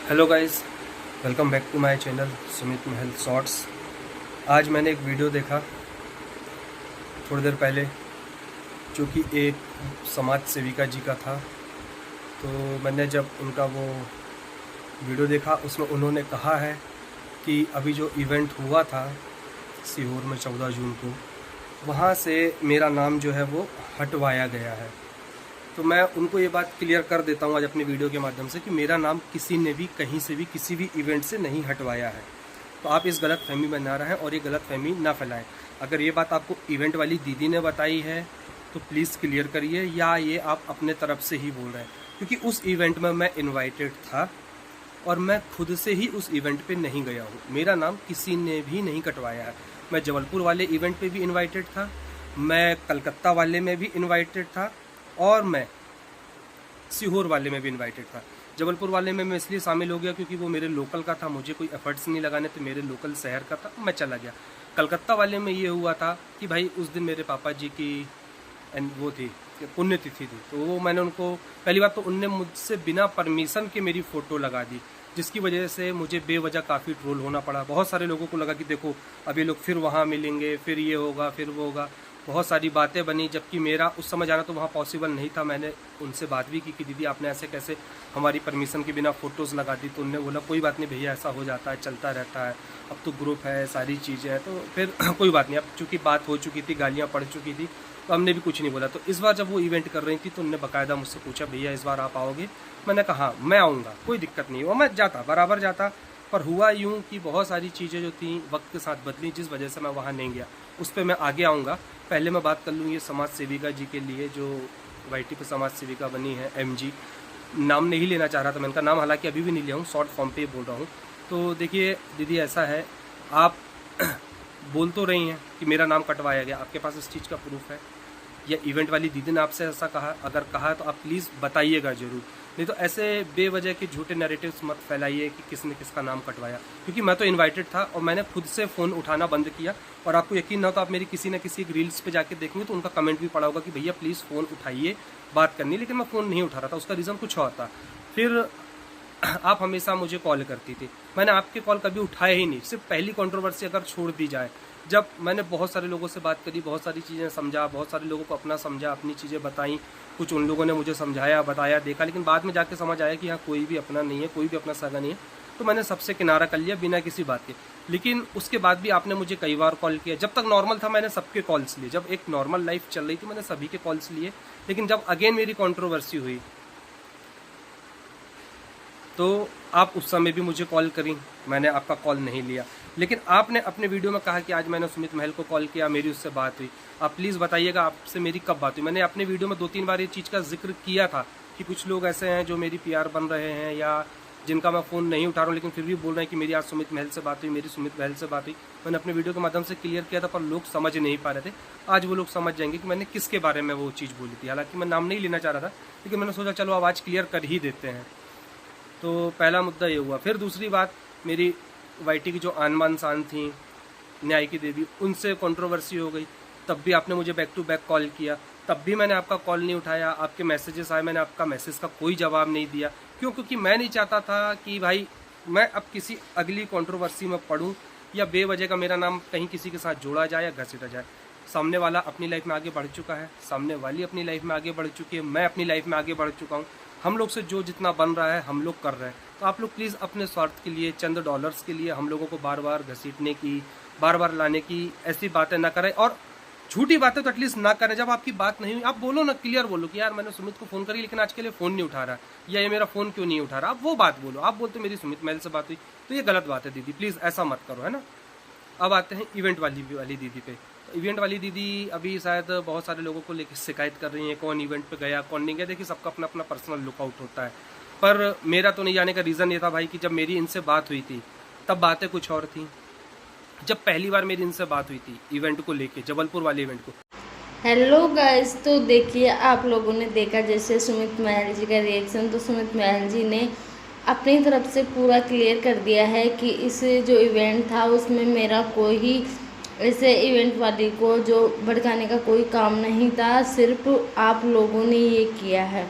Hello guys, welcome back to my channel Sumit Mahal shorts. आज मैंने एक वीडियो देखा थोड़ी देर पहले, जो कि एक समाज सेविका जी का था। तो मैंने जब उनका वो वीडियो देखा, उसमें उन्होंने कहा है कि अभी जो इवेंट हुआ था सीहोर में 14 जून को, वहाँ से मेरा नाम जो है वो हटवाया गया है। तो मैं उनको ये बात क्लियर कर देता हूँ आज अपनी वीडियो के माध्यम से कि मेरा नाम किसी ने भी कहीं से भी किसी भी इवेंट से नहीं हटवाया है। तो आप इस गलत फहमी में ना रहें और ये गलत फहमी ना फैलाएं। अगर ये बात आपको इवेंट वाली दीदी ने बताई है तो प्लीज़ क्लियर करिए, या ये आप अपने तरफ से ही बोल रहे हैं, क्योंकि उस इवेंट में मैं इन्वाइटेड था और मैं खुद से ही उस इवेंट पे नहीं गया हूँ। मेरा नाम किसी ने भी नहीं कटवाया है। मैं जबलपुर वाले इवेंट पे भी इन्वाइटेड था, मैं कलकत्ता वाले में भी इन्वाइटेड था और मैं सीहोर वाले में भी इन्वाइटेड था। जबलपुर वाले में मैं इसलिए शामिल हो गया क्योंकि वो मेरे लोकल का था, मुझे कोई एफर्ट्स नहीं लगाने थे, मेरे लोकल शहर का था, मैं चला गया। कलकत्ता वाले में ये हुआ था कि भाई उस दिन मेरे पापा जी की वो थी, पुण्यतिथि थी। तो वो मैंने उनको, पहली बात तो उनने मुझसे बिना परमिशन के मेरी फ़ोटो लगा दी, जिसकी वजह से मुझे बेवजह काफ़ी ट्रोल होना पड़ा। बहुत सारे लोगों को लगा कि देखो अब ये लोग फिर वहाँ मिलेंगे, फिर ये होगा, फिर वो होगा। बहुत सारी बातें बनी, जबकि मेरा उस समय जाना तो वहाँ पॉसिबल नहीं था। मैंने उनसे बात भी की कि दीदी आपने ऐसे कैसे हमारी परमिशन के बिना फ़ोटोज़ लगा दी। तो उनने बोला कोई बात नहीं भैया, ऐसा हो जाता है, चलता रहता है, अब तो ग्रुप है, सारी चीज़ें हैं, तो फिर कोई बात नहीं। अब चूँकि बात हो चुकी थी, गालियाँ पड़ चुकी थी, तो हमने भी कुछ नहीं बोला। तो इस बार जब वो इवेंट कर रही थी तो उनने बाकायदा मुझसे पूछा भैया इस बार आप आओगे? मैंने कहा हाँ मैं आऊँगा, कोई दिक्कत नहीं। और मैं जाता, बराबर जाता। पर हुआ यूँ कि बहुत सारी चीज़ें जो थी वक्त के साथ बदली, जिस वजह से मैं वहाँ नहीं गया। उस पर मैं आगे आऊँगा। पहले मैं बात कर लूँ ये समाज सेविका जी के लिए, जो वाईटी पे समाज सेविका बनी है, एमजी। नाम नहीं लेना चाह रहा था मैं इनका नाम, हालांकि अभी भी नहीं लिया हूँ, शॉर्ट फॉर्म पे बोल रहा हूँ। तो देखिए दीदी, ऐसा है, आप बोल तो रही हैं कि मेरा नाम कटवाया गया, आपके पास इस चीज़ का प्रूफ है? या इवेंट वाली दीदी ने आपसे ऐसा कहा? अगर कहा तो आप प्लीज़ बताइएगा ज़रूर, नहीं तो ऐसे बेवजह के झूठे नैरेटिव्स मत फैलाइए कि किसने किसका नाम कटवाया। क्योंकि मैं तो इनवाइटेड था और मैंने खुद से फ़ोन उठाना बंद किया। और आपको यकीन ना हो तो आप मेरी किसी न किसी एक रील्स पे जाके देखेंगे तो उनका कमेंट भी पड़ा होगा कि भैया प्लीज़ फ़ोन उठाइए, बात करनी। लेकिन मैं फ़ोन नहीं उठा रहा था, उसका रीज़न कुछ और था। फिर आप हमेशा मुझे कॉल करती थी, मैंने आपके कॉल कभी उठाया ही नहीं। सिर्फ पहली कंट्रोवर्सी अगर छोड़ दी जाए, जब मैंने बहुत सारे लोगों से बात करी, बहुत सारी चीज़ें समझा, बहुत सारे लोगों को अपना समझा, अपनी चीज़ें बताई, कुछ उन लोगों ने मुझे समझाया, बताया, देखा, लेकिन बाद में जाके समझ आया कि यहाँ कोई भी अपना नहीं है, कोई भी अपना सगा नहीं है। तो मैंने सबसे किनारा कर लिया बिना किसी बात के। लेकिन उसके बाद भी आपने मुझे कई बार कॉल किया। जब तक नॉर्मल था मैंने सबके कॉल्स लिए, जब एक नॉर्मल लाइफ चल रही थी मैंने सभी के कॉल्स लिए। लेकिन जब अगेन मेरी कंट्रोवर्सी हुई तो आप उस समय भी मुझे कॉल करी, मैंने आपका कॉल नहीं लिया। लेकिन आपने अपने वीडियो में कहा कि आज मैंने सुमित महल को कॉल किया, मेरी उससे बात हुई। आप प्लीज़ बताइएगा आपसे मेरी कब बात हुई। मैंने अपने वीडियो में 2-3 बार ये चीज़ का जिक्र किया था कि कुछ लोग ऐसे हैं जो मेरी पीआर बन रहे हैं, या जिनका मैं फ़ोन नहीं उठा रहा हूँ लेकिन फिर भी बोल रहे हैं कि मेरी आज सुमित महल से बात हुई, मेरी सुमित महल से बात हुई। मैंने अपने वीडियो के माध्यम से क्लियर किया था, पर लोग समझ नहीं पा रहे थे। आज वो लोग समझ जाएंगे कि मैंने किसके बारे में वो चीज़ बोली थी। हालांकि मैं नाम नहीं लेना चाह रहा था, लेकिन मैंने सोचा चलो अब आज क्लियर कर ही देते हैं। तो पहला मुद्दा ये हुआ। फिर दूसरी बात, मेरी वाईटी की जो आन बान शान थी, न्याय की देवी, उनसे कंट्रोवर्सी हो गई। तब भी आपने मुझे बैक टू बैक कॉल किया, तब भी मैंने आपका कॉल नहीं उठाया। आपके मैसेजेस आए, मैंने आपका मैसेज का कोई जवाब नहीं दिया। क्यों? क्योंकि मैं नहीं चाहता था कि भाई मैं अब किसी अगली कंट्रोवर्सी में पढ़ूँ, या बेवजह का मेरा नाम कहीं किसी के साथ जोड़ा जाए या घसीटा जाए। सामने वाला अपनी लाइफ में आगे बढ़ चुका है, सामने वाली अपनी लाइफ में आगे बढ़ चुकी है, मैं अपनी लाइफ में आगे बढ़ चुका हूँ। हम लोग से जो जितना बन रहा है हम लोग कर रहे हैं। तो आप लोग प्लीज़ अपने स्वार्थ के लिए, चंद डॉलर्स के लिए हम लोगों को बार बार घसीटने की, बार बार लाने की ऐसी बातें ना करें। और झूठी बातें तो एटलीस्ट ना करें। जब आपकी बात नहीं हुई आप बोलो ना, क्लियर बोलो कि यार मैंने सुमित को फ़ोन करी लेकिन आज के लिए फ़ोन नहीं उठा रहा, या ये मेरा फ़ोन क्यों नहीं उठा रहा। आप वो बात बोलो। आप बोलते मेरी सुमित महल से बात हुई, तो ये गलत बात है दीदी, प्लीज़ ऐसा मत करो, है ना। अब आते हैं इवेंट वाली दीदी पे। तो इवेंट वाली दीदी अभी शायद बहुत सारे लोगों को लेकर शिकायत कर रही हैं, कौन इवेंट पे गया कौन नहीं गया। देखिए सबका अपना अपना पर्सनल लुकआउट होता है, पर मेरा तो नहीं जाने का रीज़न ये था भाई कि जब मेरी इनसे बात हुई थी तब बातें कुछ और थी। जब पहली बार मेरी इनसे बात हुई थी इवेंट को लेके, जबलपुर वाले इवेंट को। हेलो गाइस, तो देखिए आप लोगों ने देखा जैसे सुमित महल जी का रिएक्शन। तो सुमित महल जी ने अपनी तरफ से पूरा क्लियर कर दिया है कि इस जो इवेंट था उसमें मेरा कोई ही ऐसे इवेंट वाली को जो भड़काने का कोई काम नहीं था, सिर्फ आप लोगों ने ये किया है।